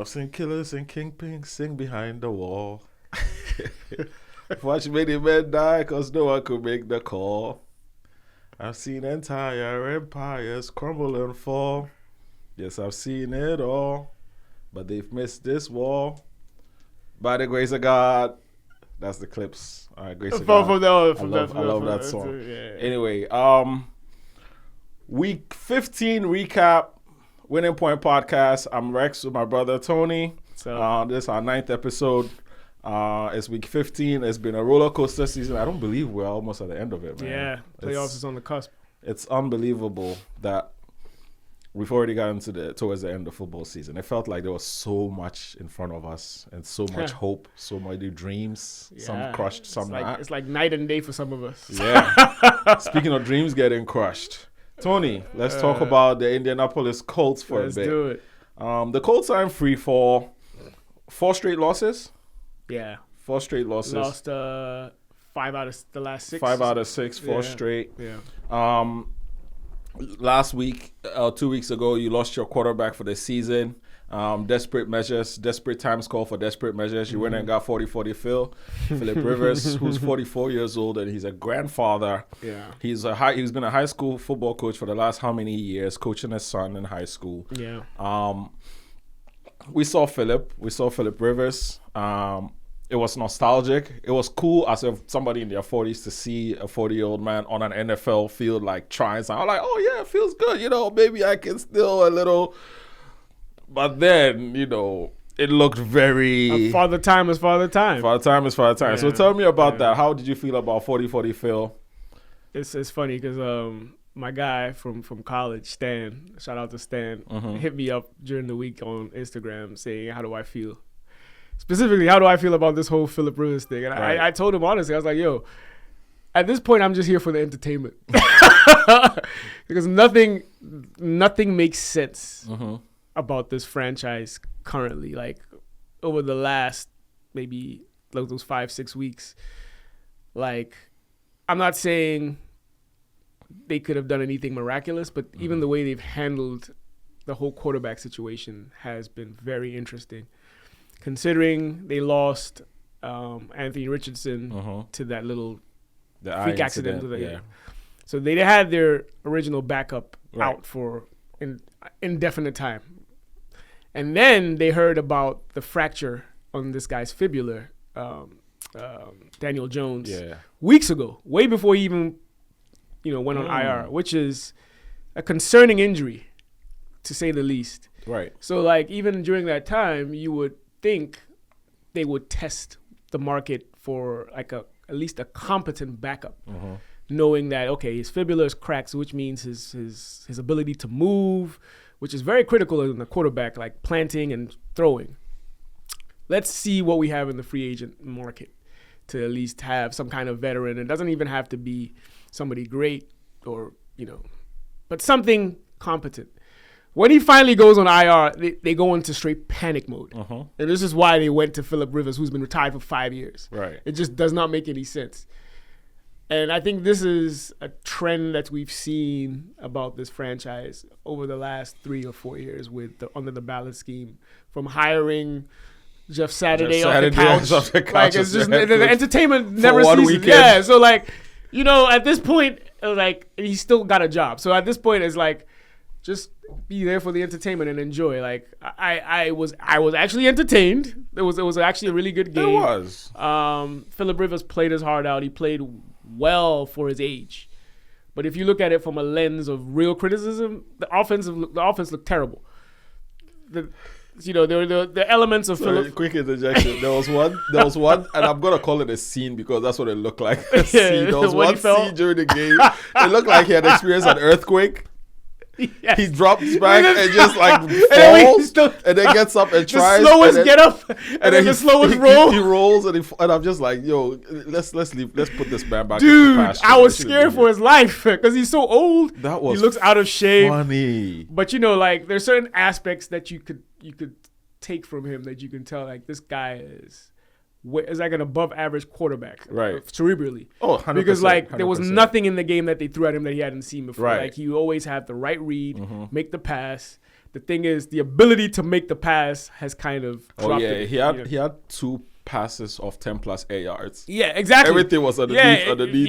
I've seen killers and kingpins sing behind the wall. Watch many men die because no one could make the call. I've seen entire empires crumble and fall. Yes, I've seen it all. But they've missed this war. By the grace of God. That's the clips. All right, grace of God. I love that song. Yeah. Anyway, week 15 recap, Winning Point Podcast. I'm Rex with my brother Tony. This is our 9th episode. It's week 15. It's been a roller coaster season. I don't believe we're almost at the end of it, man. Yeah, playoffs is on the cusp. It's unbelievable that we've already gotten towards the end of football season. It felt like there was so much in front of us and so much hope, so many dreams. Yeah. Some crushed, some not. It's like night and day for some of us. Yeah. Speaking of dreams getting crushed, Tony, let's talk about the Indianapolis Colts for a bit. Let's do it. The Colts are in free fall. 4 straight losses. Yeah. 4 straight losses. Lost 5 out of the last 6. 5 out of 6, 4 straight. Yeah. Last week, 2 weeks ago, you lost your quarterback for the season. Desperate times call for desperate measures. You went and got 40-40 Philip Rivers, who's 44 years old, and he's a grandfather. Yeah. He's been a high school football coach for the last how many years, coaching his son in high school. Yeah. We saw Philip Rivers. It was nostalgic. It was cool as if somebody in their 40s to see a 40-year-old man on an NFL field like trying something. I'm like, oh yeah, it feels good. Maybe I can still a little. But then, it looked very. Father time is father time. Father time is father time. Yeah. So tell me about that. How did you feel about 40-40 Phil? It's funny because my guy from college, Stan, shout out to Stan, hit me up during the week on Instagram saying, how do I feel? Specifically, how do I feel about this whole Philip Rivers thing? And right. I told him honestly, I was like, yo, at this point, I'm just here for the entertainment. Because nothing makes sense about this franchise currently. Like, over the last maybe like those 5-6 weeks, like, I'm not saying they could have done anything miraculous, but even the way they've handled the whole quarterback situation has been very interesting. Considering they lost Anthony Richardson to that little freak accident. So they had their original backup out for indefinite time. And then they heard about the fracture on this guy's fibula, Daniel Jones, weeks ago, way before he even went on IR, which is a concerning injury, to say the least. Right. So, like, even during that time, you would think they would test the market for like at least a competent backup, knowing that his fibula is cracked, which means his ability to move, which is very critical in the quarterback, like planting and throwing. Let's see what we have in the free agent market to at least have some kind of veteran. It doesn't even have to be somebody great or but something competent. When he finally goes on IR, they go into straight panic mode. And this is why they went to Philip Rivers, who's been retired for 5 years. Right. It just does not make any sense. And I think this is a trend that we've seen about this franchise over the last 3 or 4 years with under the ballot scheme, from hiring Jeff Saturday off the couch. Like, it's just the entertainment never ceases. Weekend. Yeah, so like, at this point, like, he's still got a job. So at this point, it's like, just be there for the entertainment and enjoy. Like, I was actually entertained. It was actually a really good game. It was. Philip Rivers played his heart out. He played well for his age. But if you look at it from a lens of real criticism, the offense looked terrible. There were the elements of Philip. Quick interjection. There was one, and I'm gonna call it a scene because that's what it looked like. There was one scene during the game. It looked like he had experienced an earthquake. Yes. He drops back and just like falls, and then gets up and tries. The slowest get up, and then the slowest roll. He rolls, and I'm just like, yo, let's leave. Let's put this man back. Dude, I was scared for his life because he's so old. That was. He looks out of shape. Funny, but like there's certain aspects that you could take from him that you can tell like this guy is like an above average quarterback, right? Cerebrally. Oh, 100%, because like 100%. There was nothing in the game that they threw at him that he hadn't seen before. Right. Like he always had the right read, make the pass. The thing is, the ability to make the pass has kind of dropped. He had 2 passes of 10 plus air yards. Yeah, exactly. Everything was underneath.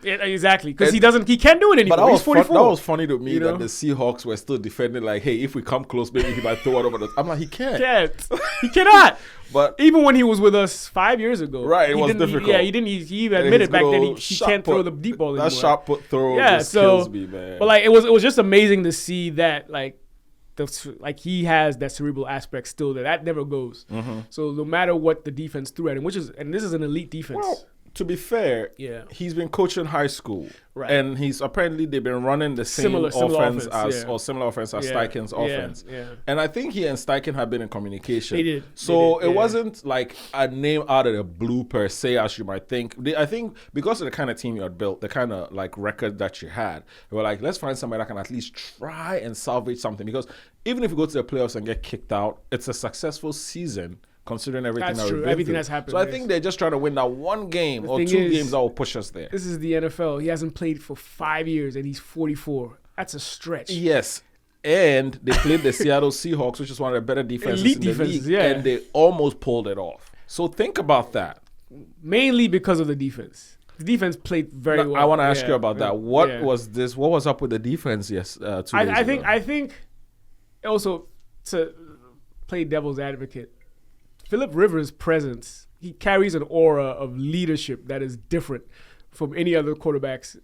Yeah, exactly. Because he can't do it anymore. But He's 44. That was funny to me that the Seahawks were still defending like, hey, if we come close, maybe he might throw it over the. I'm like, he can't. He cannot. But even when he was with us 5 years ago, right, it was difficult. He didn't. He even admitted back then he can't throw the deep ball anymore. That shot put throw just kills me, man. But like it was just amazing to see that he has that cerebral aspect still that never goes. Mm-hmm. So no matter what the defense threw at him, and this is an elite defense. Well, to be fair, he's been coaching high school, right? And they've been running the same similar offense as Steichen's offense. Yeah. And I think he and Steichen have been in communication. They did. So it wasn't like a name out of the blue per se, as you might think. I think because of the kind of team you had built, the kind of like record that you had, they were like, let's find somebody that can at least try and salvage something. Because even if you go to the playoffs and get kicked out, it's a successful season. Considering everything that's happened. So I think they're just trying to win that one game or 2 games that will push us there. This is the NFL. He hasn't played for 5 years and he's 44. That's a stretch. Yes. And they played the Seattle Seahawks, which is one of the better defenses in the league. Yeah. And they almost pulled it off. So think about that. Mainly because of the defense. The defense played very well. I want to ask you about that. What was up with the defense 2 days ago? I think also to play devil's advocate, Phillip Rivers' presence, he carries an aura of leadership that is different from any other quarterbacks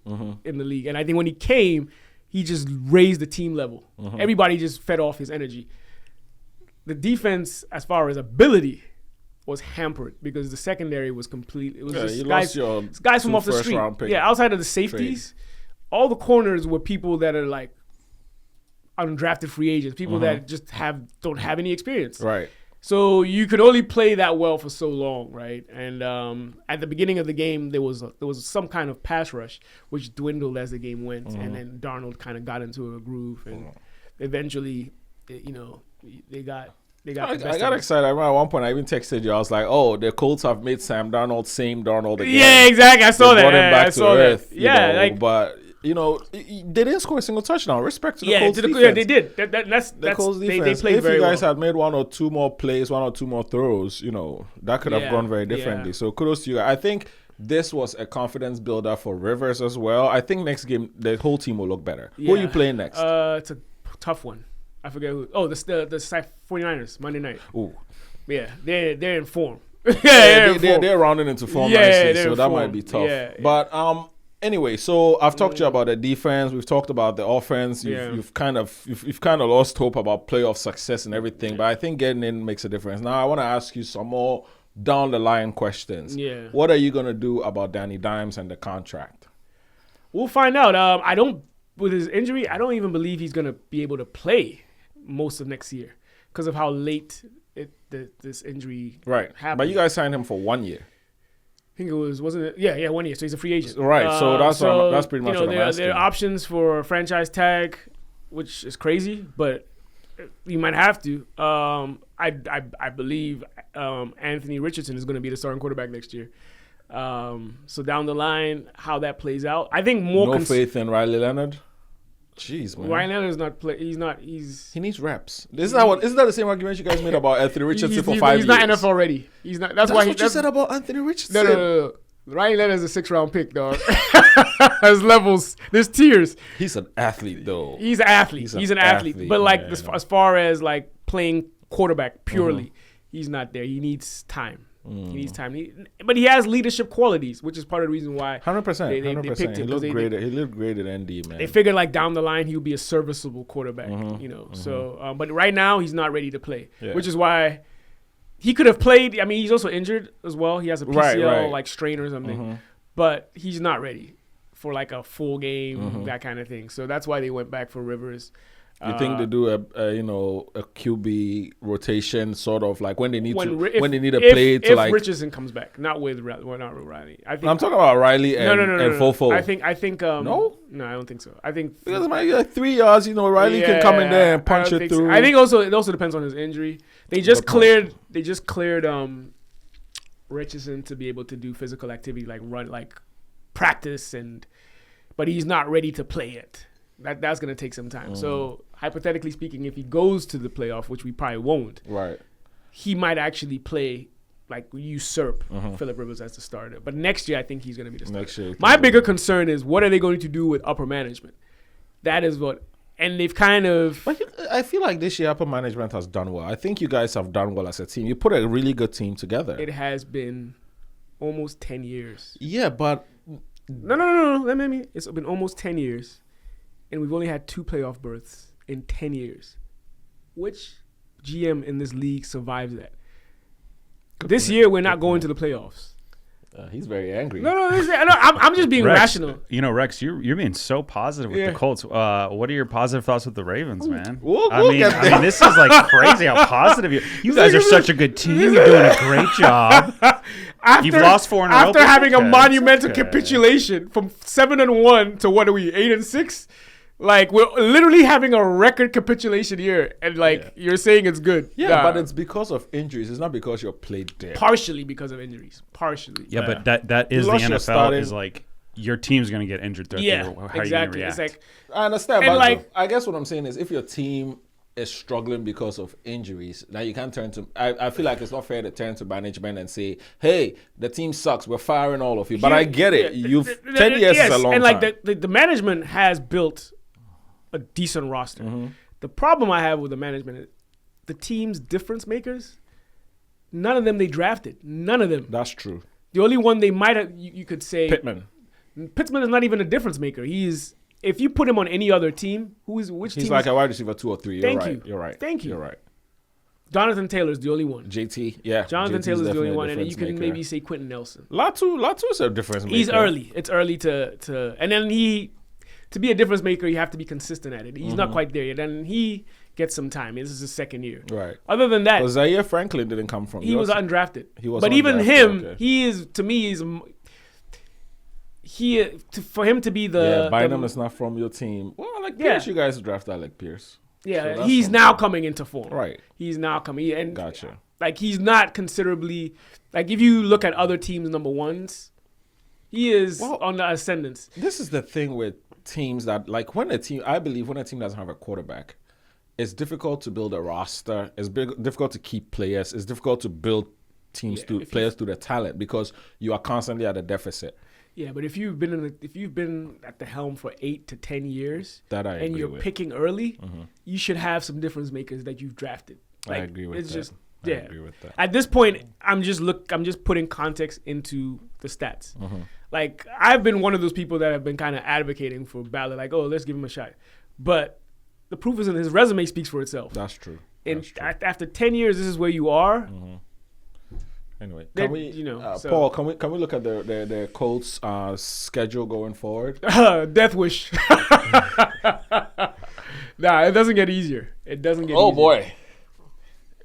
in the league. And I think when he came, he just raised the team level. Mm-hmm. Everybody just fed off his energy. The defense, as far as ability, was hampered because the secondary was complete. It was just guys from off the street. Yeah, outside of the safeties, all the corners were people that are like undrafted free agents, people that just don't have any experience. Right. So you could only play that well for so long, right? And at the beginning of the game, there was some kind of pass rush, which dwindled as the game went, and then Darnold kind of got into a groove, and eventually, they got. I got excited. I remember at one point I even texted you. I was like, "Oh, the Colts have made Sam Darnold same Darnold again." Yeah, exactly. I saw that. Brought him back to earth. Yeah, but. They didn't score a single touchdown. Respect to the Colts defense. Yeah, they did. That's Colts defense. They played very well. If you guys had made 1 or 2 more plays, 1 or 2 more throws, that could have gone very differently. So kudos to you. I think this was a confidence builder for Rivers as well. I think next game the whole team will look better. Who are you playing next? It's a tough one. I forget who. Oh, the 49ers Monday night. Ooh. Yeah, they're in form. They're rounding into form nicely, so that might be tough. Yeah. But anyway, so I've talked to you about the defense. We've talked about the offense. You've kind of lost hope about playoff success and everything. Yeah. But I think getting in makes a difference. Now I want to ask you some more down the line questions. Yeah. What are you gonna do about Danny Dimes and the contract? We'll find out. With his injury, I don't even believe he's gonna be able to play most of next year because of how late this injury happened. But you guys signed him for 1 year. I think it wasn't it? Yeah, 1 year. So he's a free agent. Right. So that's pretty much what I'm asking. There are options for a franchise tag, which is crazy, but you might have to. I believe Anthony Richardson is going to be the starting quarterback next year. So down the line, how that plays out, I think more. Faith in Riley Leonard. Jeez, man. Riley Leonard is not play. He needs reps. Isn't that the same argument you guys made about Anthony Richardson for 5 years? He's not NFL ready. He's not. That's why what you said about Anthony Richardson. No. Riley Leonard is a 6th-round pick, dog. There's levels. There's tiers. He's an athlete, though. He's an athlete. He's an athlete. But like as far as like playing quarterback purely, he's not there. He needs time. He needs time. But he has leadership qualities, which is part of the reason why 100%. They picked him. He looked great at ND, man. They figured like down the line he'll be a serviceable quarterback, So, but right now he's not ready to play, which is why he could have played. I mean, he's also injured as well. He has a PCL like strain or something, but he's not ready for like a full game, that kind of thing. So that's why they went back for Rivers. You think they do a QB rotation, sort of like when they need a play to like. If Richardson comes back, not with Riley. I think I'm talking about Riley and Fofo. I think no, I don't think so. I think because it might be like 3 yards. Riley can come in there and punch it through. So. I think it also depends on his injury. They just cleared Richardson to be able to do physical activity like run, like practice, but he's not ready to play yet. That's gonna take some time. So hypothetically speaking, if he goes to the playoff, which we probably won't, Right. he might actually play, like, usurp Phillip Rivers as the starter. But next year, I think he's going to be the starter. Next year, my bigger concern is, what are they going to do with upper management? That is what, and they've kind of. But I feel like this year upper management has done well. I think you guys have done well as a team. You put a really good team together. It has been almost 10 years. Yeah, but No. It's been almost 10 years, and we've only had 2 playoff berths in 10 years. Which GM in this league survives that? This year, we're not going to the playoffs. he's very angry. No, I'm just being Rex, rational. You know, Rex, you're being so positive with the Colts. What are your positive thoughts with the Ravens, man? I mean, this is like crazy how positive you guys are. Such a good team. You're doing a great job. You've lost 4 in a row. After having a monumental capitulation from 7-1 to what are we, 8-6? Like, we're literally having a record capitulation year, and you're saying it's good. Yeah, but it's because of injuries. It's not because you're played dead. Partially because of injuries. Partially. Yeah, but that is the NFL. Is like your team's going to get injured throughout the year. How exactly. Are you going to react? It's like, I understand, but I guess what I'm saying is if your team is struggling because of injuries, now you can't turn to. I feel like it's not fair to turn to management and say, "Hey, the team sucks. We're firing all of you." But I get it. 10 years is a long time. And like the management has built a decent roster. The problem I have with the management is the team's difference makers. None of them they drafted. None of them. That's true. The only one they might have, you could say, Pittman is not even a difference maker. If you put him on any other team, which team? He's like a wide receiver 2 or 3. You're right. Thank you. You're right. Jonathan Taylor's the only one. JT, yeah. Jonathan Taylor's the only one, and you can maker. maybe say Quentin Nelson. Latu's a difference maker. He's early. It's early to and then to be a difference maker, you have to be consistent at it. He's not quite there yet, and he gets some time. This is his second year. Right. Other than that, Zaire Franklin didn't come from. He was undrafted. He was, but undrafted, even him, okay. he is to me for him to be the Bynum is not from your team. Well, Pierce, you guys draft Alec Pierce. Yeah, so he's now coming into form. Right. He's now coming. And gotcha. Like, he's not considerably, like, if you look at other teams' number ones, he is on the ascendance. This is the thing with teams that, like, I believe when a team doesn't have a quarterback, it's difficult to build a roster. It's difficult to keep players. It's difficult to build players through their talent because you are constantly at a deficit. Yeah, but if you've been at the helm for 8 to 10 years, and you're picking early, you should have some difference makers that you've drafted. Like, I agree with that. I agree with that. At this point, I'm just putting context into the stats. Like, I've been one of those people that have been kind of advocating for Ballard, like, let's give him a shot. But the proof is in his resume speaks for itself. That's true. After 10 years, this is where you are. Anyway, Paul, can we look at the Colts schedule going forward? Death wish. Nah, it doesn't get easier. It doesn't get easier. Oh, boy.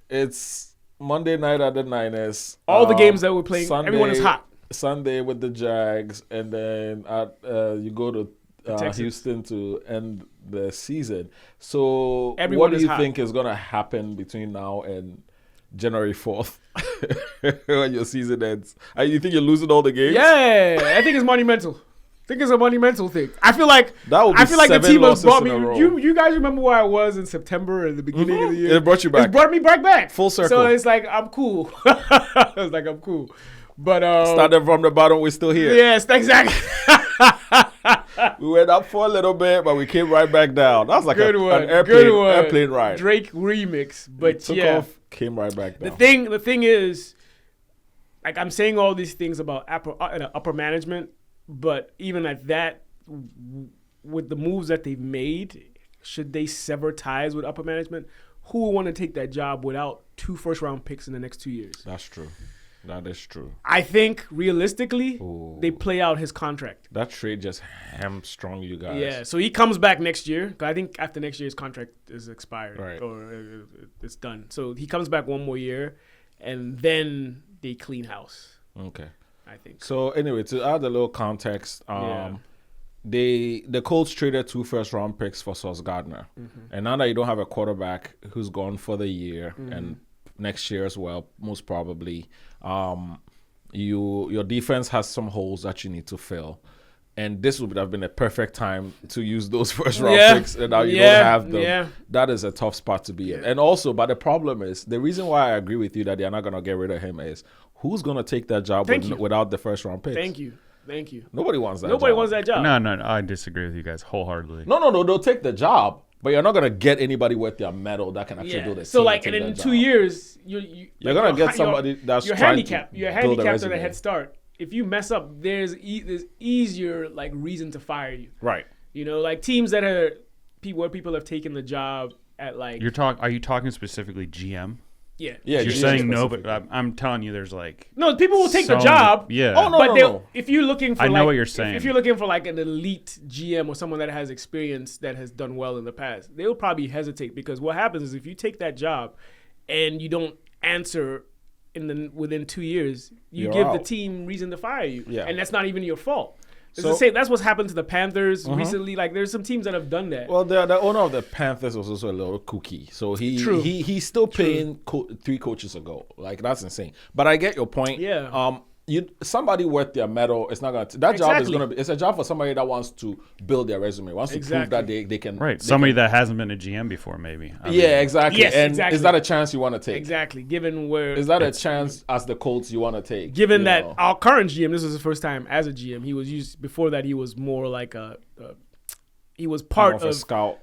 It's Monday night at the Niners. All the games that we're playing, Sunday, everyone is hot. Sunday with the Jags, and then you go to Houston to end the season. So what do you think is going to happen between now and January 4th when your season ends? You think you're losing all the games? Yeah, I think it's monumental. I think it's a monumental thing. I feel like the team has brought me. You guys remember where I was in September at the beginning of the year? It brought you back. It brought me back. Full circle. So it's like I'm cool. I'm cool. But started from the bottom, we're still here. Yes, exactly. We went up for a little bit, but we came right back down. That was like an airplane ride. Drake remix, but took off, came right back down. The thing is, like, I'm saying all these things about upper management, but even at that, with the moves that they've made, should they sever ties with upper management? Who would want to take that job without 2 first-round picks in the next 2 years? That's true. That is true. I think realistically, they play out his contract. That trade just hamstrung you guys. Yeah, so he comes back next year. I think after next year, his contract is expired or it's done. So he comes back one more year, and then they clean house. Okay, I think. So anyway, to add a little context, the Colts traded 2 first-round picks for Sauce Gardner, and now that you don't have a quarterback who's gone for the year and next year as well, most probably. Your defense has some holes that you need to fill. and this would have been a perfect time to use those first round picks, and now you don't have them. That is a tough spot to be in. And also, but the problem is, the reason why I agree with you that they're not going to get rid of him is, who's going to take that job without the first round picks? Thank you. Nobody wants that job. Nobody wants that job. No, I disagree with you guys wholeheartedly. No, they'll take the job, but you're not going to get anybody worth their medal that can actually do this. So, like, and in 2 years, you're going to get somebody that's trying to you're handicapped on a head start. If you mess up, there's easier like reason to fire you. Right. You know, like teams that are where people have taken the job at like. Are you talking specifically GM? Yeah. You're saying no, but I'm telling you, there's like. No, people will take the job. Yeah. Oh no. If you're looking for, I know what you're saying. If you're looking for like an elite GM or someone that has experience that has done well in the past, they will probably hesitate, because what happens is if you take that job and you don't answer within 2 years, you're give out. The team reason to fire you, and that's not even your fault. That's what's happened to the Panthers recently. Like, there's some teams that have done that. Well, the owner of the Panthers was also a little kooky, so he's still paying 3 coaches ago. Like, that's insane. But I get your point. Yeah. Somebody worth their medal is not gonna. That job is gonna be. It's a job for somebody that wants to build their resume, wants to prove that they can. Right. Somebody that hasn't been a GM before, maybe. Exactly. Yes, and exactly. is that a chance you want to take? Exactly. Given where is that a chance as the Colts you want to take? Given that our current GM, this was his first time as a GM. He was used before that. He was more like he was part of a scout.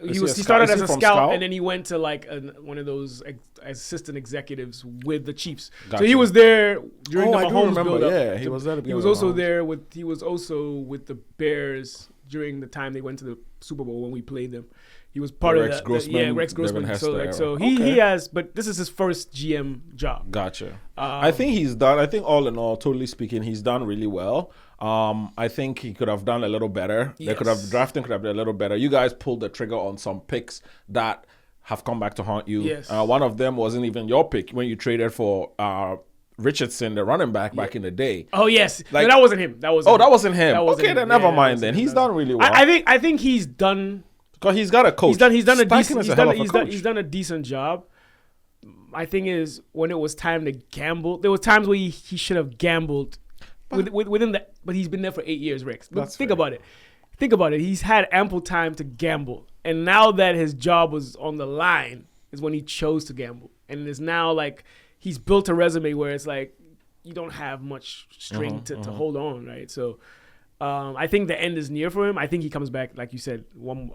He started as a scout, and then he went to like one of those assistant executives with the Chiefs. Gotcha. So he was there during the Mahomes build-up. Yeah, he was there. He was also there with. He was also with the Bears during the time they went to the Super Bowl when we played them. He was part of Rex Grossman. He has, but this is his first GM job. Gotcha. I think he's done. I think all in all, totally speaking, he's done really well. I think he could have done a little better. Yes. Drafting could have been a little better. You guys pulled the trigger on some picks that have come back to haunt you. Yes. One of them wasn't even your pick when you traded for Richardson, the running back, back in the day. Oh yes, no, that wasn't him. That wasn't him. Okay, then never mind. Then he's done really well. I think he's done. Because he's got a coach. He's done a decent job. My thing is, when it was time to gamble, there was times where he should have gambled within the. But he's been there for 8 years, Rex. But think about it. He's had ample time to gamble, and now that his job was on the line, is when he chose to gamble, and it's now like he's built a resume where it's like you don't have much string to hold on, right? So. I think the end is near for him. I think he comes back, like you said, one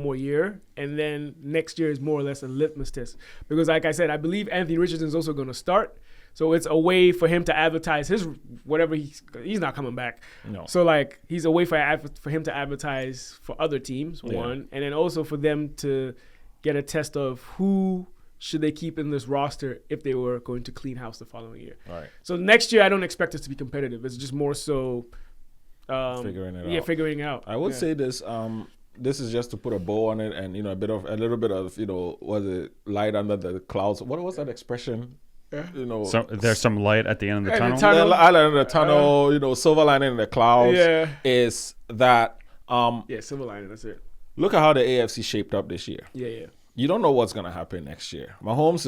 more year, and then next year is more or less a litmus test. Because, like I said, I believe Anthony Richardson is also going to start, so it's a way for him to advertise his whatever he's not coming back. No. So like he's a way for him to advertise for other teams, one, and then also for them to get a test of who should they keep in this roster if they were going to clean house the following year. All right. So next year, I don't expect us to be competitive. It's just more so. Figuring it out. Yeah, figuring out. I would say this. This is just to put a bow on it, and a little bit of was it light under the clouds? What was that expression? So there's some light at the end of the tunnel. The light in the tunnel. Silver lining in the clouds. Is that? Silver lining. That's it. Look at how the AFC shaped up this year. Yeah. You don't know what's gonna happen next year. Mahomes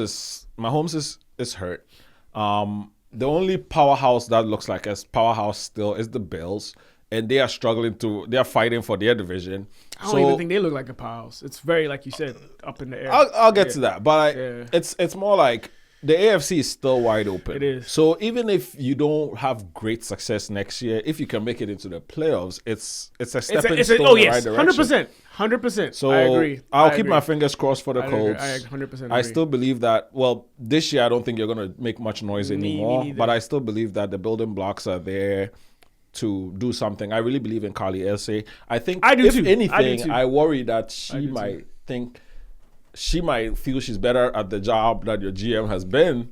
is hurt. The only powerhouse that looks like a powerhouse still is the Bills, and they are struggling they are fighting for their division. I don't even think they look like a powerhouse. It's very, like you said, up in the air. I'll get to that, but it's more like the AFC is still wide open. It is. So even if you don't have great success next year, if you can make it into the playoffs, it's a stepping stone in the right direction. 100%. So I agree. I'll keep my fingers crossed for the Colts. I 100% agree. I still believe that, this year I don't think you're going to make much noise anymore, but I still believe that the building blocks are there to do something. I really believe in Carly Elsey. I think if anything, I worry that she might feel she's better at the job that your GM has been,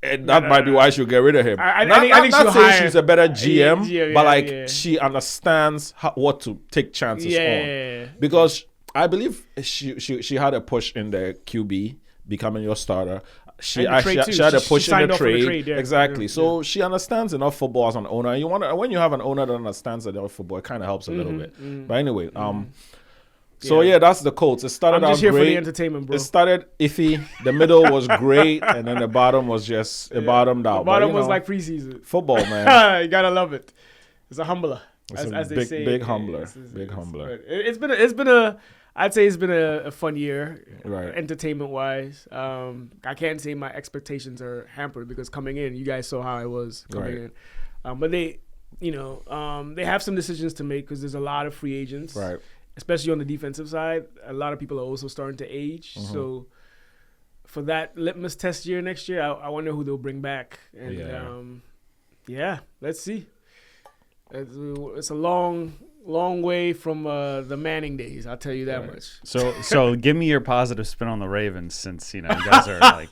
and that might be why she'll get rid of him. I think she's a better GM, but she understands what to take chances on. Because I believe she had a push in the QB becoming your starter. She had a push in the trade. Exactly. So she understands enough football as an owner. When you have an owner that understands enough football, it kind of helps a little bit. But anyway, so that's the Colts. It started out great. I'm just here for the entertainment, bro. It started iffy. The middle was great, and then the bottom was just it bottomed out. The bottom was like preseason football, man. You gotta love it. It's a humbler. as they say. Big humbler. Big humbler. I'd say it's been a fun year, right? Entertainment wise. I can't say my expectations are hampered because coming in, you guys saw how I was coming in. But they have some decisions to make because there's a lot of free agents, right? Especially on the defensive side. A lot of people are also starting to age. So for that litmus test year next year, I wonder who they'll bring back. And let's see. It's a long way from the Manning days. I'll tell you that much. So give me your positive spin on the Ravens, since you guys are like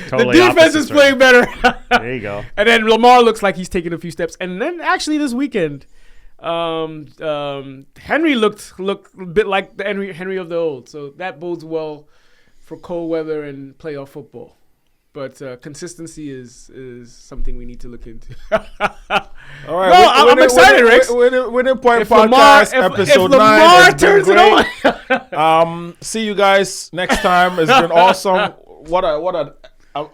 totally the defense is playing better. There you go. And then Lamar looks like he's taking a few steps. And then actually this weekend, Henry looked a bit like the Henry of the old. So that bodes well for cold weather and playoff football. But consistency is something we need to look into. All right. No, I'm excited, Rex. Winning Point Podcast, episode 9. Lamar turns it on. See you guys next time. It's been awesome. What an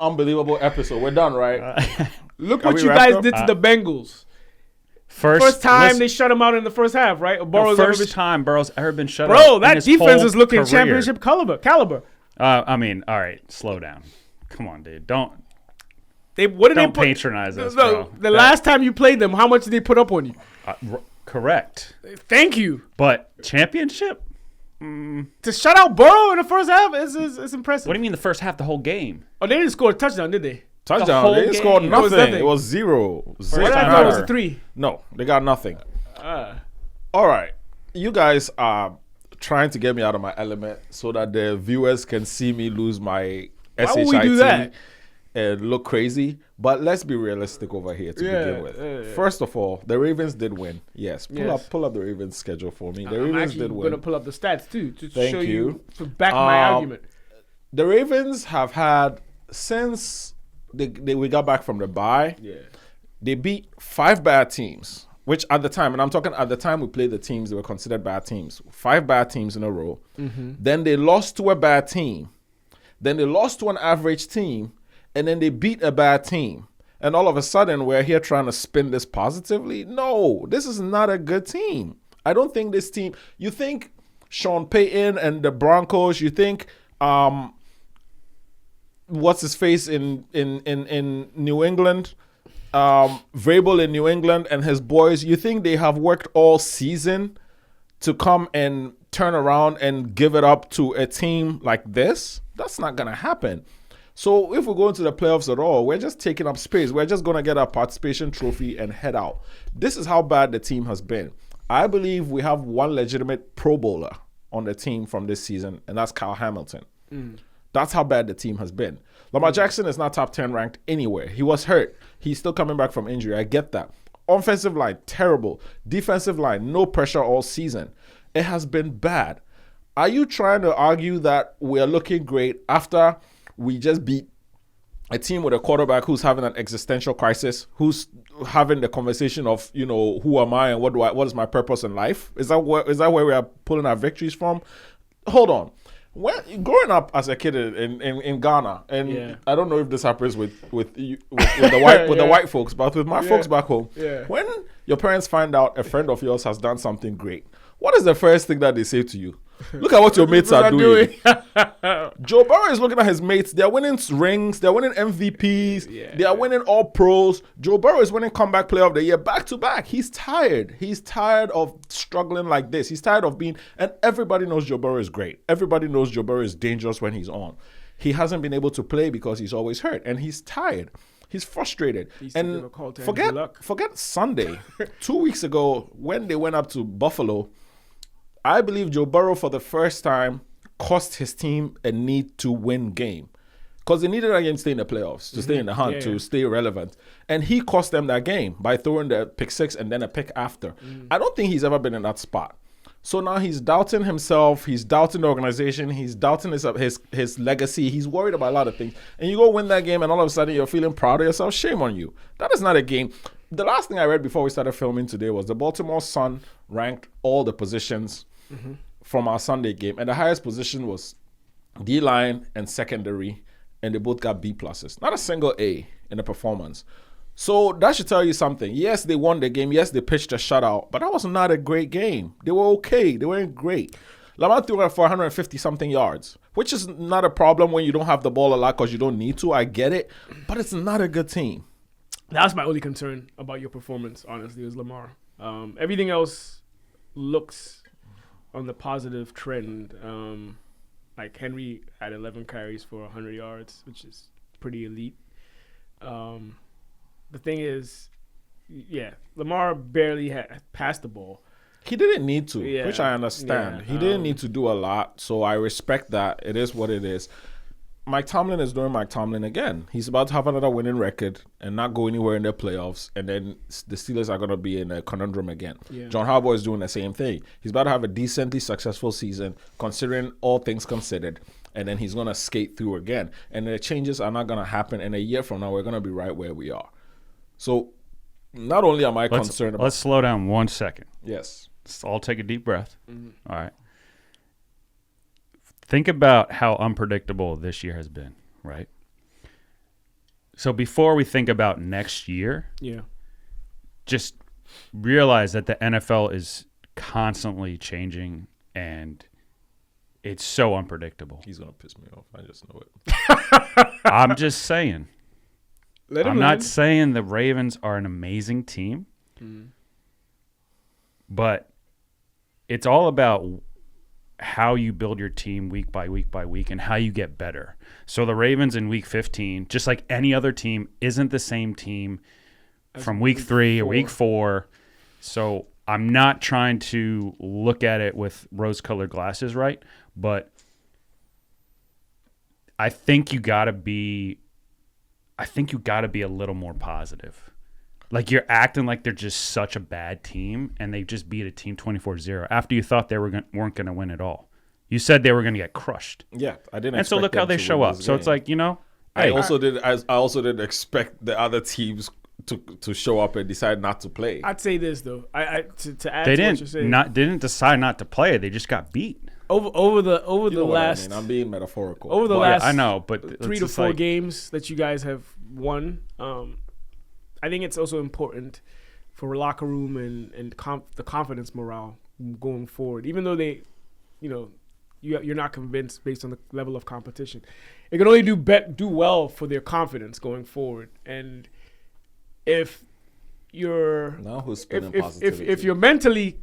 unbelievable episode. We're done, right? Look what you guys did to the Bengals. First time they shut him out in the first half, right? First time Burrow's ever been shut out. Bro, that defense is looking championship caliber. I mean, all right, slow down. Come on, dude. Don't patronize us, bro. The last time you played them, how much did they put up on you? Correct. Thank you. But championship? To shut out Burrow in the first half is impressive. What do you mean the first half, the whole game? Oh, they didn't score a touchdown, did they? Touchdown. They didn't score nothing. It was zero. First half was a 3. No, they got nothing. All right. You guys are trying to get me out of my element so that the viewers can see me lose my Why would we do that? And look crazy. But let's be realistic over here to begin with. First of all, the Ravens did win. Yes. Pull up the Ravens schedule for me. The Ravens did win. I'm going to pull up the stats too to Thank show you to back my argument. The Ravens have had, since we got back from the bye, they beat 5 bad teams, which at the time, and I'm talking at the time we played the teams, they were considered bad teams. 5 bad teams in a row. Then they lost to a bad team. Then they lost to an average team, and then they beat a bad team. And all of a sudden, we're here trying to spin this positively. No, this is not a good team. I don't think this team. You think Sean Payton and the Broncos? You think what's his face in New England? Vrabel in New England and his boys. You think they have worked all season to come and turn around and give it up to a team like this? That's not going to happen. So if we go into the playoffs at all, we're just taking up space. We're just going to get our participation trophy and head out. This is how bad the team has been. I believe we have one legitimate Pro Bowler on the team from this season, and that's Kyle Hamilton. That's how bad the team has been. Lamar Jackson is not top 10 ranked anywhere. He was hurt. He's still coming back from injury. I get that. Offensive line, terrible. Defensive line, no pressure all season. It has been bad. Are you trying to argue that we're looking great after we just beat a team with a quarterback who's having an existential crisis, who's having the conversation of, who am I and what is my purpose in life? Is that where we are pulling our victories from? Hold on. When growing up as a kid in Ghana, and I don't know if this happens with the white folks, but with my folks back home, when your parents find out a friend of yours has done something great, what is the first thing that they say to you? Look at what your mates are doing. Joe Burrow is looking at his mates. They're winning rings. They're winning MVPs. They are winning all pros. Joe Burrow is winning comeback player of the year back to back. He's tired. He's tired of struggling like this. He's tired of being, and everybody knows Joe Burrow is great. Everybody knows Joe Burrow is dangerous when he's on. He hasn't been able to play because he's always hurt, and he's tired. He's frustrated. And forget Sunday. 2 weeks ago, when they went up to Buffalo, I believe Joe Burrow, for the first time, cost his team a need to win game. Because they needed again to stay in the playoffs, to stay in the hunt, to stay relevant. And he cost them that game by throwing the pick 6 and then a pick after. I don't think he's ever been in that spot. So now he's doubting himself. He's doubting the organization. He's doubting his legacy. He's worried about a lot of things. And you go win that game and all of a sudden you're feeling proud of yourself. Shame on you. That is not a game. The last thing I read before we started filming today was the Baltimore Sun ranked all the positions from our Sunday game, and the highest position was D-line and secondary, and they both got B+. Not a single A in the performance. So that should tell you something. Yes, they won the game. Yes, they pitched a shutout, but that was not a great game. They were okay. They weren't great. Lamar threw for 150-something yards, which is not a problem when you don't have the ball a lot because you don't need to. I get it, but it's not a good team. That's my only concern about your performance, honestly, is Lamar. Everything else looks on the positive trend. Like Henry had 11 carries for 100 yards, which is pretty elite. The thing is, Lamar barely had passed the ball. He didn't need to, which I understand. He didn't need to do a lot, so I respect that. It is what it is. Mike Tomlin is doing Mike Tomlin again. He's about to have another winning record and not go anywhere in the playoffs, and then the Steelers are going to be in a conundrum again. Yeah. John Harbaugh is doing the same thing. He's about to have a decently successful season, considering all things considered, and then he's going to skate through again. And the changes are not going to happen. And a year from now, we're going to be right where we are. So not only am I concerned about... Let's slow down 1 second. Yes. Let's all take a deep breath. Mm-hmm. All right. Think about how unpredictable this year has been, right? So before we think about next year, just realize that the NFL is constantly changing and it's so unpredictable. He's going to piss me off. I just know it. I'm just saying. I'm not saying the Ravens are an amazing team, but it's all about how you build your team week by week by week and how you get better. So the Ravens in week 15, just like any other team, isn't the same team from week 3 or week 4. So I'm not trying to look at it with rose-colored glasses, right? But I think you got to be a little more positive. Like you're acting like they're just such a bad team and they just beat a team 24-0 after you thought they weren't going to win at all. You said they were going to get crushed. Yeah, I didn't. And so look how they show up. So it's like, hey, I also didn't expect the other teams to show up and decide not to play. I'd say this though. To add to what you're saying, didn't decide not to play. They just got beat. Over the last. I'm being metaphorical. Over the last, I know, but 3 to 4 games that you guys have won. I think it's also important for locker room and the confidence morale going forward. Even though you're not convinced based on the level of competition, it can only do well for their confidence going forward. And if you're if you're mentally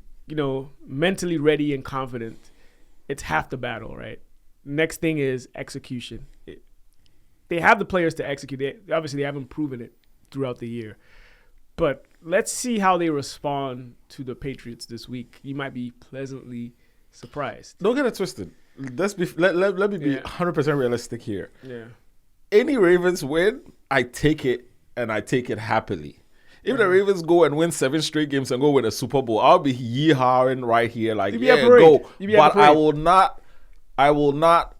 mentally ready and confident, it's half the battle, right? Next thing is execution. They have the players to execute. Obviously, they haven't proven it throughout the year. But let's see how they respond to the Patriots this week. You might be pleasantly surprised. Don't get it twisted. Let me be 100% realistic here. Yeah. Any Ravens win, I take it, and I take it happily. If the Ravens go and win 7 straight games and go win a Super Bowl, I'll be yee-hawing right here like, go. But I will not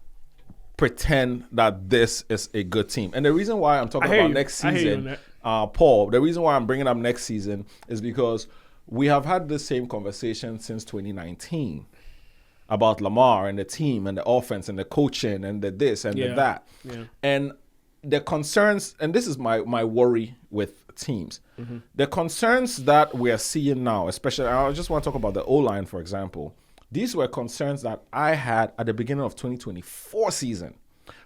pretend that this is a good team. And the reason why I'm talking about next season, Paul, the reason why I'm bringing up next season is because we have had the same conversation since 2019 about Lamar and the team and the offense and the coaching and the this and the that. Yeah. And the concerns, and this is my worry with teams, the concerns that we are seeing now, especially, I just want to talk about the O-line, for example. These were concerns that I had at the beginning of 2024 season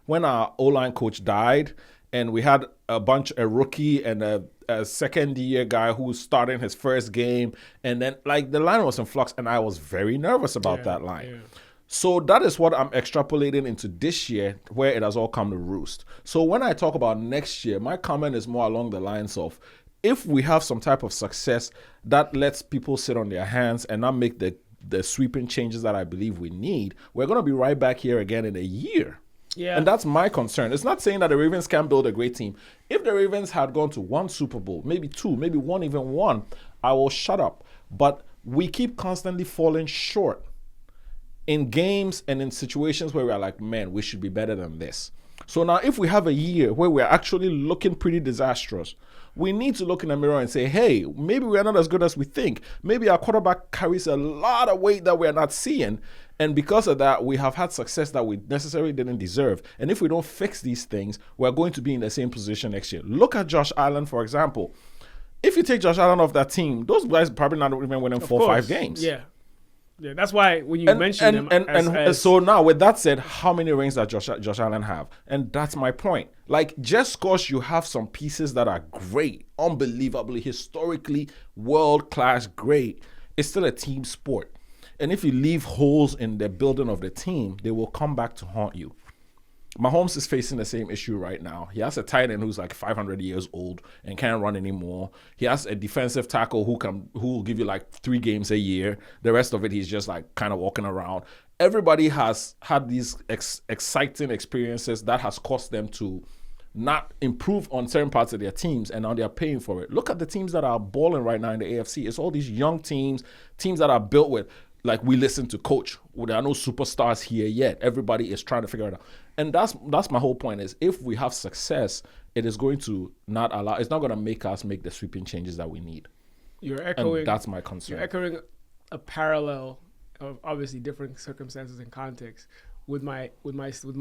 when our O-line coach died and we had a rookie and a second-year guy who was starting his first game. And then, the line was in flux, and I was very nervous about that line. Yeah. So that is what I'm extrapolating into this year, where it has all come to roost. So when I talk about next year, my comment is more along the lines of, if we have some type of success that lets people sit on their hands and not make the sweeping changes that I believe we need, we're going to be right back here again in a year. Yeah. And that's my concern. It's not saying that the Ravens can't build a great team. If the Ravens had gone to 1 Super Bowl, maybe 2, maybe 1, even 1, I will shut up. But we keep constantly falling short in games and in situations where we're like, man, we should be better than this. So now if we have a year where we're actually looking pretty disastrous, we need to look in the mirror and say, hey, maybe we're not as good as we think. Maybe our quarterback carries a lot of weight that we're not seeing. And because of that, we have had success that we necessarily didn't deserve. And if we don't fix these things, we're going to be in the same position next year. Look at Josh Allen, for example. If you take Josh Allen off that team, those guys probably not even winning 4 or 5 games. Yeah. Yeah, that's why when you mention them, so now with that said, how many rings does Josh Allen have? And that's my point. Like, just because you have some pieces that are great, unbelievably, historically, world-class great, it's still a team sport. And if you leave holes in the building of the team, they will come back to haunt you. Mahomes is facing the same issue right now. He has a tight end who's like 500 years old and can't run anymore. He has a defensive tackle who will give you like 3 games a year. The rest of it, he's just like kind of walking around. Everybody has had these exciting experiences that has caused them to not improve on certain parts of their teams, and now they're paying for it. Look at the teams that are balling right now in the AFC. It's all these young teams that are built with, like, we listen to coach. Well, there are no superstars here yet. Everybody is trying to figure it out. And that's my whole point is if we have success, it is going to it's not going to make us make the sweeping changes that we need. You're echoing. And that's my concern. You're echoing a parallel of obviously different circumstances and context with my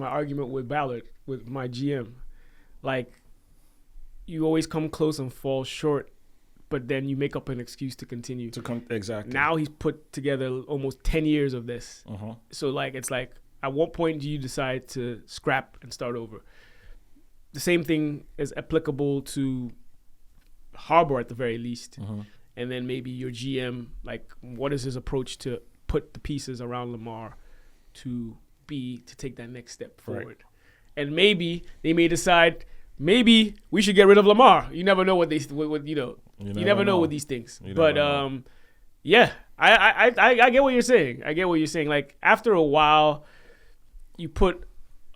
argument with Ballard, with my GM. Like, you always come close and fall short, but then you make up an excuse to continue. Exactly. Now he's put together almost 10 years of this. So, like, it's like, at what point do you decide to scrap and start over? The same thing is applicable to Harbaugh at the very least. And then maybe your GM, like, what is his approach to put the pieces around Lamar to take that next step forward? Right. And maybe they may decide, maybe we should get rid of Lamar. You never know you never know with these things. But yeah, I get what you're saying. I get what you're saying. Like, after a while, you put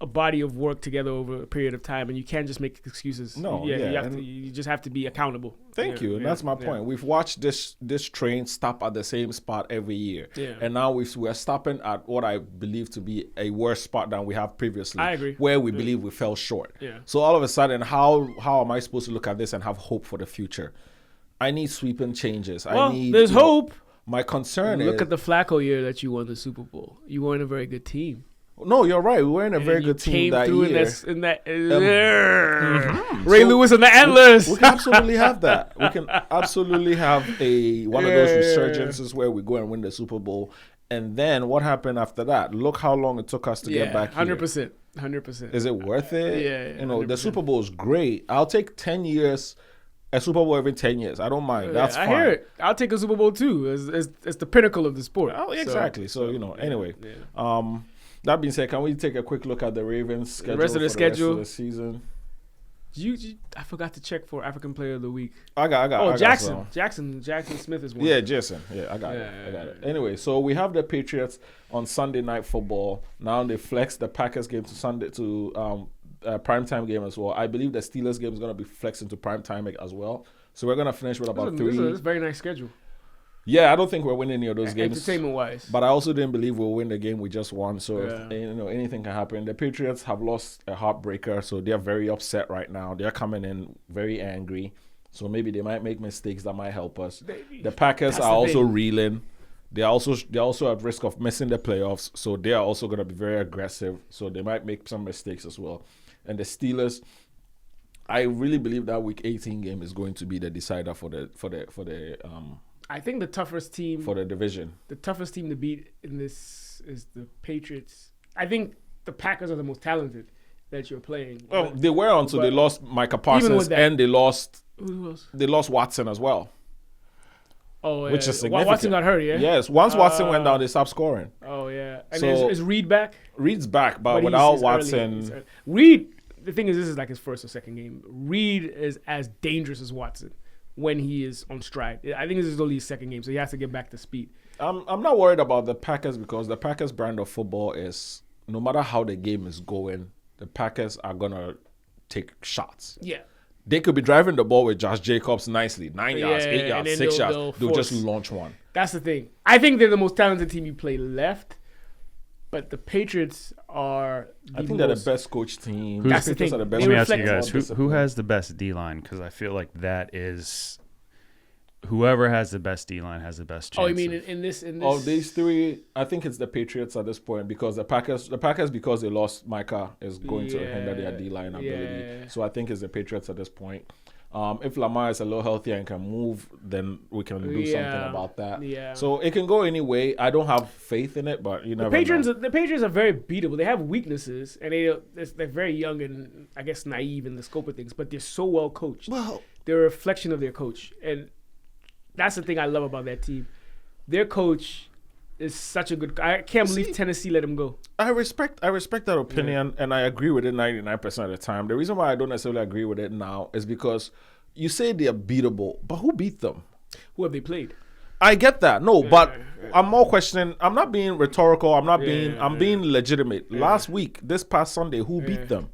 a body of work together over a period of time, and you can't just make excuses. No, you just have to be accountable. Thank you, and that's my point. We've watched this train stop at the same spot every year, and now we're stopping at what I believe to be a worse spot than we have previously. I agree. Where we believe we fell short. So all of a sudden, how am I supposed to look at this and have hope for the future? I need sweeping changes. There's hope. My concern is, look at the Flacco year that you won the Super Bowl. You weren't a very good team. No, you're right. We weren't a very good team that year. Ray Lewis and the Antlers. We can absolutely have that. We can absolutely have one of those resurgences where we go and win the Super Bowl. And then what happened after that? Look how long it took us to get back here. 100%. Is it worth it? Yeah. You know, 100%. The Super Bowl is great. I'll take 10 years. A Super Bowl every 10 years. I don't mind. That's fine. I hear it. I'll take a Super Bowl too. It's the pinnacle of the sport. Oh, exactly. So anyway. That being said, can we take a quick look at the Ravens schedule the rest of the season? I forgot to check for African Player of the Week. I got. Oh, Jackson. Jackson Smith is one. Yeah, Jason. Yeah, I got it. Anyway, so we have the Patriots on Sunday Night Football. Now they flex the Packers game to Sunday to primetime game as well. I believe the Steelers game is going to be flexed into primetime as well. So we're going to finish with about 3. This is a very nice schedule. Yeah, I don't think we're winning any of those games. Entertainment-wise. But I also didn't believe we'll win the game we just won. So, anything can happen. The Patriots have lost a heartbreaker, so they're very upset right now. They're coming in very angry. So maybe they might make mistakes that might help us. The Packers are also reeling. They're also at risk of missing the playoffs. So they are also going to be very aggressive. So they might make some mistakes as well. And the Steelers, I really believe that Week 18 game is going to be the decider for the I think the toughest team for the division. The toughest team to beat in this is the Patriots. I think the Packers are the most talented that you're playing. Well, they were until they lost Micah Parsons and they lost. Who else? They lost Watson as well. Oh, yeah. Which is significant. Watson got hurt, yeah? Yes. Once Watson went down, they stopped scoring. Oh, yeah. And so, is Reed back? Reed's back, but without Watson. Reed, the thing is, this is like his first or second game. Reed is as dangerous as Watson when he is on stride. I think this is only his second game, so he has to get back to speed. I'm not worried about the Packers because the Packers brand of football is, no matter how the game is going, the Packers are going to take shots. Yeah. They could be driving the ball with Josh Jacobs nicely. 9 yards, 8 yards, 6 yards. They'll just launch one. That's the thing. I think they're the most talented team you play left, but the Patriots are. I think they're the best coach team. That's the thing. Let me ask you guys, who has the best D-line? Because I feel like that is whoever has the best D-line has the best chance. Oh, you mean in this? Of these three, I think it's the Patriots at this point because the Packers because they lost Micah is going to hinder their D-line ability. So I think it's the Patriots at this point. If Lamar is a little healthier and can move, then we can do something about that. Yeah. So it can go any way. I don't have faith in it, but you never know. The Patriots are very beatable. They have weaknesses, and they're very young and I guess naive in the scope of things, but they're so well coached. Well, they're a reflection of their coach, and that's the thing I love about that team. Their coach is such a good. I can't believe Tennessee let him go. I respect that opinion, and I agree with it 99% of the time. The reason why I don't necessarily agree with it now is because you say they're beatable, but who beat them? Who have they played? I get that. No, but I'm more questioning. I'm not being rhetorical. I'm being legitimate. Yeah. Last week, this past Sunday, who beat them?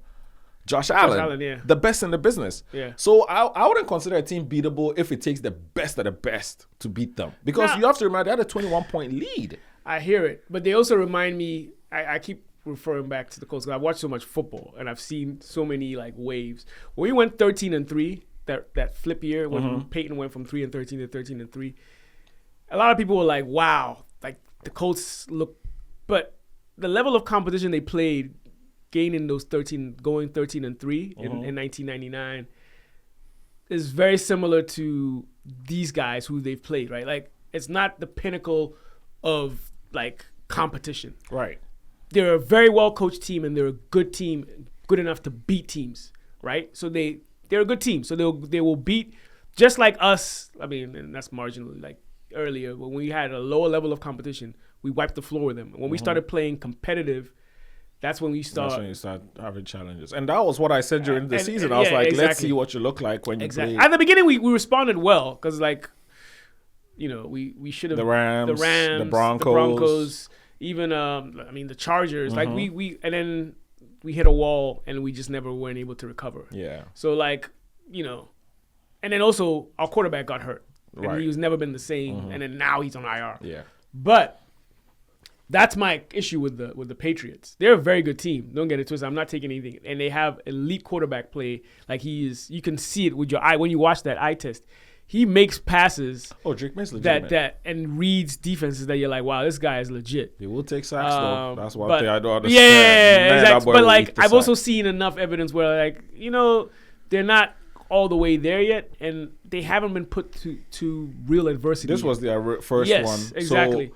Josh Allen, the best in the business. Yeah. So I wouldn't consider a team beatable if it takes the best of the best to beat them. Because you have to remember, they had a 21-point lead. I hear it. But they also remind me, I keep referring back to the Colts because I watch so much football and I've seen so many like waves. When we went 13-3, that flip year when Peyton went from 3-13 to 13-3, a lot of people were like, wow, like the Colts look. But the level of competition they played, gaining those 13 in 1999 is very similar to these guys who they've played, right? Like it's not the pinnacle of like competition. Right. They're a very well coached team and they're a good team, good enough to beat teams, right? So they're a good team. So they will beat just like us. I mean, and that's marginally like earlier when we had a lower level of competition, we wiped the floor with them. When we started playing competitive, that's when you start having challenges. And that was what I said during the season. I was like, let's see what you look like when you play. At the beginning, we responded well because, like, you know, we should have. The Rams, the Broncos. Even, the Chargers. Like, we and then we hit a wall and we just never weren't able to recover. Yeah. So, like, you know, and then also our quarterback got hurt. And he was never been the same. And then now he's on IR. Yeah. But that's my issue with the Patriots. They're a very good team. Don't get it twisted. I'm not taking anything. And they have elite quarterback play. Like he is, you can see it with your eye when you watch that eye test. He makes passes. Oh, Drake May's legit. That and reads defenses that you're like, wow, this guy is legit. He will take sacks though. That's one thing I don't understand. Yeah, exactly. But like, I've also seen enough evidence where like, you know, they're not all the way there yet, and they haven't been put to real adversity. This was their first one. Yes, exactly. So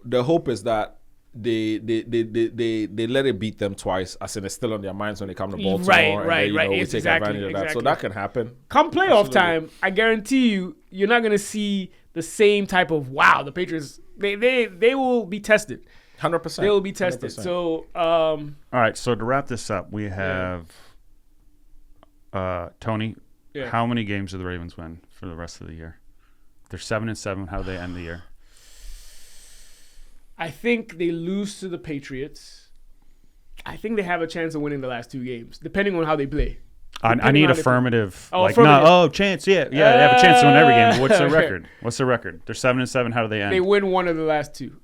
the hope is that they let it beat them twice, as in it's still on their minds when they come to Baltimore. Right. We take advantage of that. So that can happen. Come playoff time, I guarantee you're not going to see the same type of, wow, the Patriots, they will be tested. 100%. They will be tested. 100%. So, all right, so to wrap this up, we have Tony. Yeah. How many games do the Ravens win for the rest of the year? They're 7-7. How do they end the year? I think they lose to the Patriots. I think they have a chance of winning the last two games, depending on how they play. I need affirmative. Chance. Yeah, they have a chance to win every game. But what's their record? What's their record? They're 7-7. How do they end? They win one of the last two.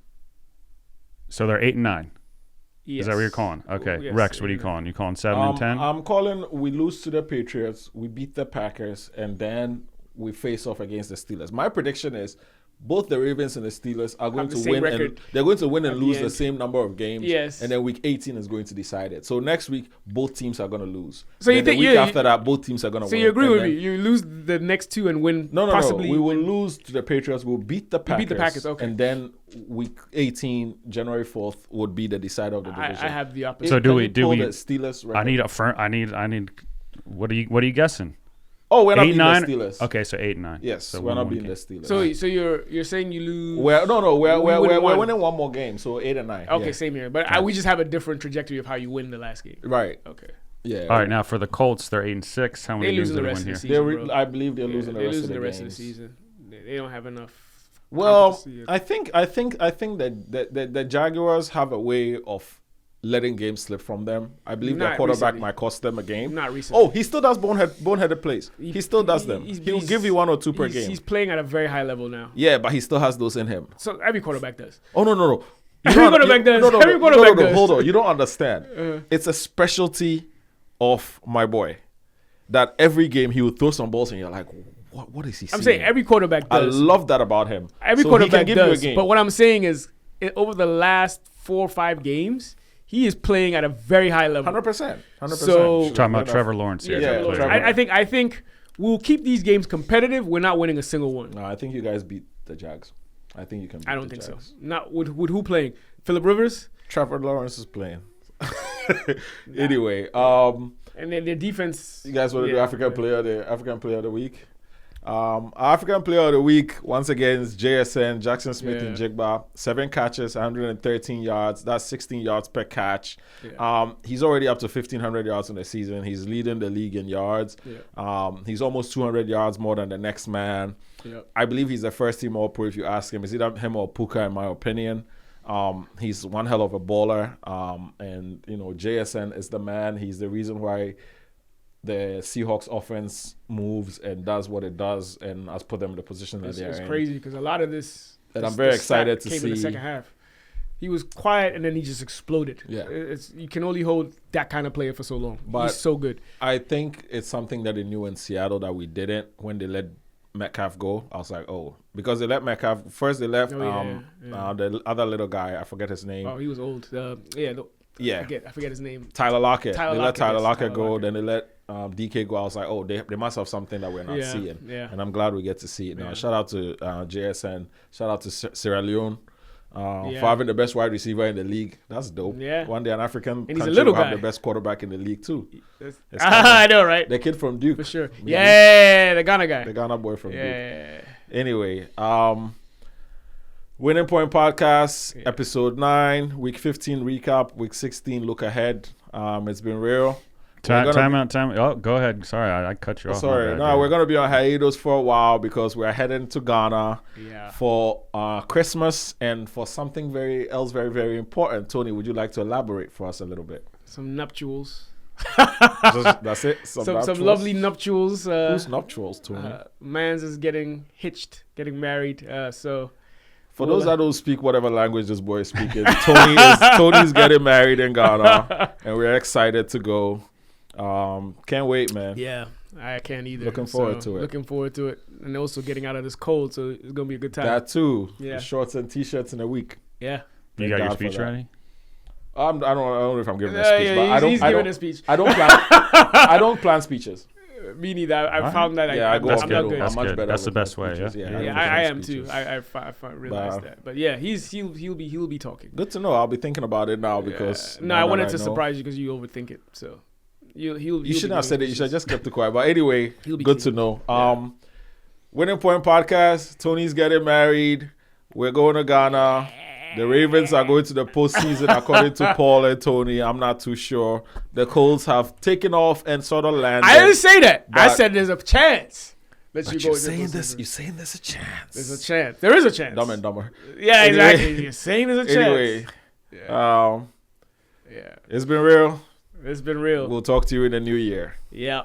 So they're 8-9. Yes. Is that what you're calling? Okay, yes, Rex, what are you calling? You calling 7-10? I'm calling we lose to the Patriots, we beat the Packers, and then we face off against the Steelers. My prediction is both the Ravens and the Steelers are going to win, and they're going to win and lose the same number of games. Yes. And then week 18 is going to decide it. So next week, both teams are going to lose. So you think the week after that, both teams are going to win. So you agree with me? You lose the next two and win. No. We will lose to the Patriots. We'll beat the Packers. Beat the Packers. Okay. And then week 18, January 4th, would be the decider of the division. I have the opposite. So do we? The Steelers record? I need. What are you guessing? Oh, we're not beating the Steelers. Okay, so 8-9. Yes, so we're not beating the Steelers. So you're saying you lose? We're winning one more game, so 8-9. Okay, same here. But we just have a different trajectory of how you win the last game. Right. Okay. Yeah. All right. Now for the Colts, they're 8-6. How many games do they win here? I believe they're losing the rest of the season. They don't have enough. Well, I think that the Jaguars have a way of letting games slip from them. I believe their quarterback might cost them a game. Not recently. Oh, he still does boneheaded plays. He still does them. He'll give you one or two per game. He's playing at a very high level now. Yeah, but he still has those in him. So every quarterback does. Oh, no. Every quarterback does. Every quarterback does. Hold on. You don't understand. It's a specialty of my boy that every game he would throw some balls and you're like, what is he seeing? I'm saying every quarterback does. I love that about him. Every quarterback does. But what I'm saying is, over the last 4 or 5 games, he is playing at a very high level. 100%. So talking about Trevor Lawrence here. Yeah, Trevor. I think we'll keep these games competitive. We're not winning a single one. No, I think you guys beat the Jags. I think you can beat I don't think Jags. so. Not with who playing? Phillip Rivers? Trevor Lawrence is playing. Anyway, and then their defense. You guys want to do African player of the week? African player of the week once again is JSN Jackson Smith in Jigba. 7 catches, 113 yards. That's 16 yards per catch. He's already up to 1,500 yards in the season. He's leading the league in yards. He's almost 200 yards more than the next man. I believe he's the first team All-Pro if you ask him. Is either him or Puka in my opinion. He's one hell of a bowler. And JSN is the man. He's the reason why the Seahawks offense moves and does what it does and has put them in the position that they're in. It's crazy because a lot of this and I'm very excited to came see in the second half. He was quiet and then he just exploded. You can only hold that kind of player for so long. But he's so good. I think it's something that they knew in Seattle that we didn't when they let Metcalf go. I was like, because they let Metcalf first. They left the other little guy. I forget his name. Oh, he was old. I forget his name. Tyler Lockett. They let Tyler Lockett go. Then they let DK go. I was like, they must have something that we're not seeing. And I'm glad we get to see it now. Shout out to JSN. Shout out to Sierra Leone for having the best wide receiver in the league. That's dope. One day an African country will have the best quarterback in the league too. I know, right? The kid from Duke. For sure. Yeah, the Ghana guy. The Ghana boy from Duke. Anyway, Winning Point Podcast, Episode 9, Week 15 recap, Week 16 look ahead. It's been real. Time out. Oh, go ahead. Sorry, I cut you off. Sorry. We're going to be on hiatus for a while because we're heading to Ghana for Christmas and for something very, very important. Tony, would you like to elaborate for us a little bit? Some nuptials. That's it? Some lovely nuptials. Who's nuptials, Tony? Man's is getting married. For those that don't speak whatever language this boy is speaking, Tony's getting married in Ghana, and we're excited to go. Can't wait, man. Yeah, I can't either. Looking forward to it. And also getting out of this cold, so it's gonna be a good time. That too. Yeah. Shorts and t-shirts in a week. Yeah. You got your speech ready? I don't know if I'm giving a speech, but he's giving a speech. I don't plan speech. Me neither. I found that I'm that's not good. good. That's good. That's the best way. I am too. I realized that. But yeah, he'll be talking. Good to know. I'll be thinking about it now because. No, I wanted to surprise you because you overthink it. So you shouldn't have said it. You should have just kept it quiet. But anyway, good to know. Winning Point Podcast. Tony's getting married. We're going to Ghana. The Ravens are going to the postseason, according to Paul and Tony. I'm not too sure. The Colts have taken off and sort of landed. I didn't say that. I said there's a chance. You're saying there's a chance. There's a chance. There is a chance. Dumb and Dumber. Yeah, exactly. You're saying there's a chance. Anyway, it's been real. It's been real. We'll talk to you in the new year. Yeah.